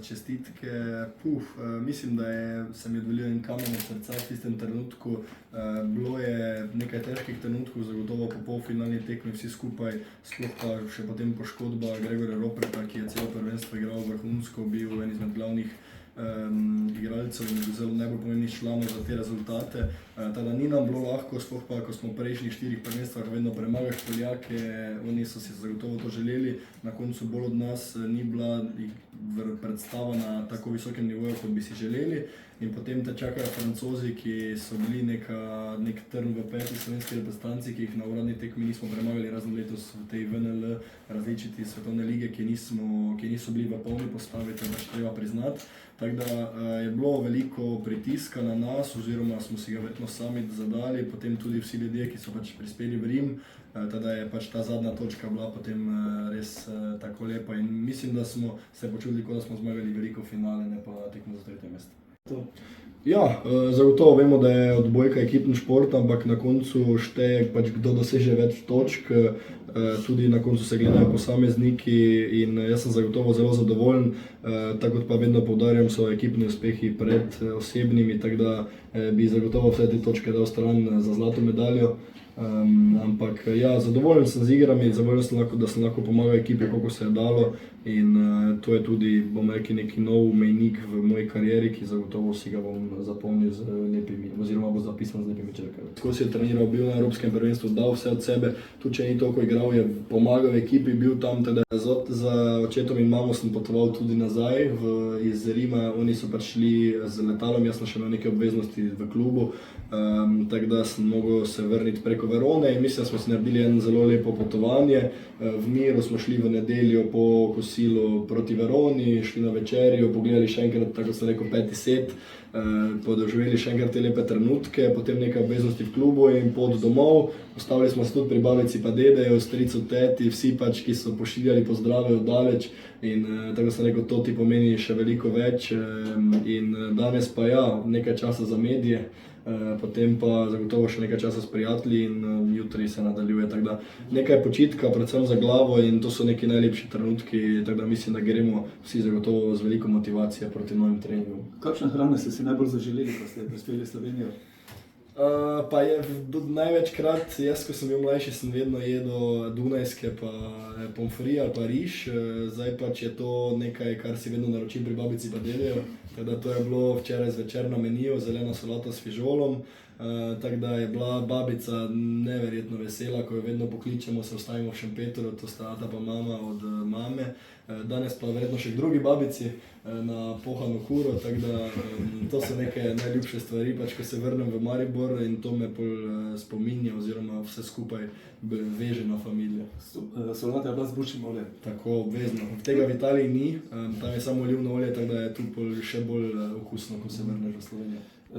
čestitke. Mislim, da se mi odvalil en kamen od srca v tistem trenutku. Bilo je nekaj težkih trenutkov, zagotovo po polfinalni tekmi vsi skupaj, sploh pa še potem poškodba Gregorja Ropreta, ki je celo prvenstvo igral vrhunsko, bil en izmed glavnih igralcev in zelo najbolj pomembnih članov za te rezultate. Tada ni nam bilo lahko, sploh pa, ko smo v prejšnjih 4 prvenstvah vedno premagali Poljake, oni so si zagotovo to želeli, na koncu bolj od nas ni bila predstava na tako visokem nivoju, kot bi si želeli. In potem te čakajo Francozi, ki so bili nek trn v peti slovenski reprezentanci, ki jih na uradni tekmi nismo premagali, razen letos v tej VNL različiti svetovne lige, ki niso bili v polni postavi, to je pač treba priznati. Tako da je bilo veliko pritiska na nas, oziroma smo si ga verjetno sami zadali, potem tudi vsi ljudje, ki so pač prispeli v Rim, tada je pač ta zadnja točka bila potem res tako lepa in mislim, da smo se počutili, kot da smo zmagali veliko finale, ne pa tekmo za 3. mesto. Ja, zagotovo vemo, da je odbojka ekipni šport, ampak na koncu šteje pač kdo doseže več točk, tudi na koncu se gledajo posamezniki in jaz sem zagotovo zelo zadovoljen, tako kot pa vedno poudarjam, so ekipni uspehi pred osebnimi, tako da bi zagotovo vse te točke dal stran za zlato medaljo. Ampak ja, zadovoljen sem z igrami, zadovoljen sem, da sem lahko pomagal ekipi, koliko se je dalo in to je tudi, bom rekel, neki nov mejnik v moji karieri, ki zagotovo si ga bom zapomnil z lepimi, oziroma bo zapisan z lepimi črkami. Skozi je treniral, bil na Evropskem prvenstvu, dal vse od sebe, tudi če ni toliko igral, je pomagal ekipi, bil tam, teda za očetom in mamo sem potoval tudi nazaj iz Rima, oni so pač šli z letalom, jaz sem še imel neke obveznosti v klubu, tako da sem mogel se vrniti preko Verone in mislim, da smo si naredili eno zelo lepo potovanje. V miru smo šli v nedeljo po kosilu proti Veroni, šli na večerjo, pogledali še enkrat, tako sem rekel, 5. set, podoživeli še enkrat te lepe trenutke, potem nekaj obveznosti v klubu in pot domov. Ustavili smo se tudi pri babici pa dedeju, stricu, teti, vsi pač, ki so pošiljali pozdrave od daleč in tako sem rekel, to ti pomeni še veliko več in danes pa ja, nekaj časa za medije, potem pa zagotovo še nekaj časa s prijatelji in jutri se nadaljuje, tako da nekaj počitka, predvsem za glavo in to so neki najlepši trenutki, tako da mislim, da gremo vsi zagotovo z veliko motivacije proti novim treningom. Kakšne hrane ste si najbolj zaželeli, ko ste prispeli v Slovenijo? Pa je največkrat, jaz ko sem bil mlajši, sem vedno jedel dunajske pa pomfri ali pa riž, zdaj pač je to nekaj, kar si vedno naročim pri babici pa dedeju, tako da to je bilo včeraj zvečer na meniju, zelena solata s fižolom, tako da je bila babica neverjetno vesela, ko jo vedno pokličemo, se ustavimo v Šempetru, to sta ata pa mama od mame, danes pa verjetno še k drugi babici na pohano kuro, tako da to so neke najljubše stvari, pač ko se vrnem v Maribor in to me pol spominja oziroma vse skupaj veže na familijo. Solata je bila z bučnim oljem? Tako, obvezno. Tega v Italiji ni, tam je samo olivno olje, tako da je tu pol še bolj okusno, ko se vrneš v Slovenijo.